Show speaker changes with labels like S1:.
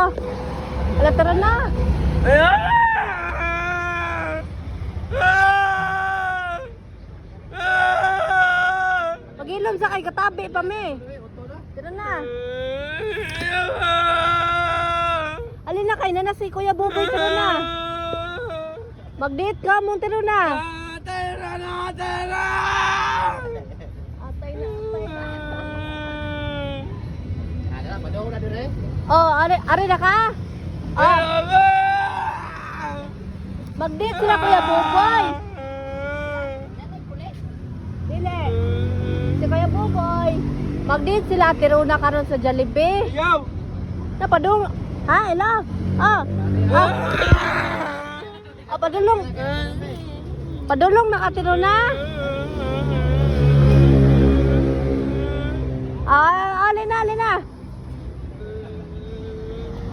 S1: Ala, tara na. Pag-ilom sa kay katabi pa me. Tara na. Alin na kay na si Kuya Buboy, tara na. Mag-date ka mong tara na.
S2: Tara na, tara!
S1: Atay na, atay na.
S2: Ada pa daw na dire.
S1: Oh, ari na ka? Oh. Mag-date sila Kuya Buboy. Dili. Si Kuya Buboy. Mag-date sila tiruna karon sa Jollibee.
S2: Yo!
S1: Napadung. Ha, ela. Ah. Ah. Ah, padulong. Padulong nakatiro na. Ah, alin na, alin na.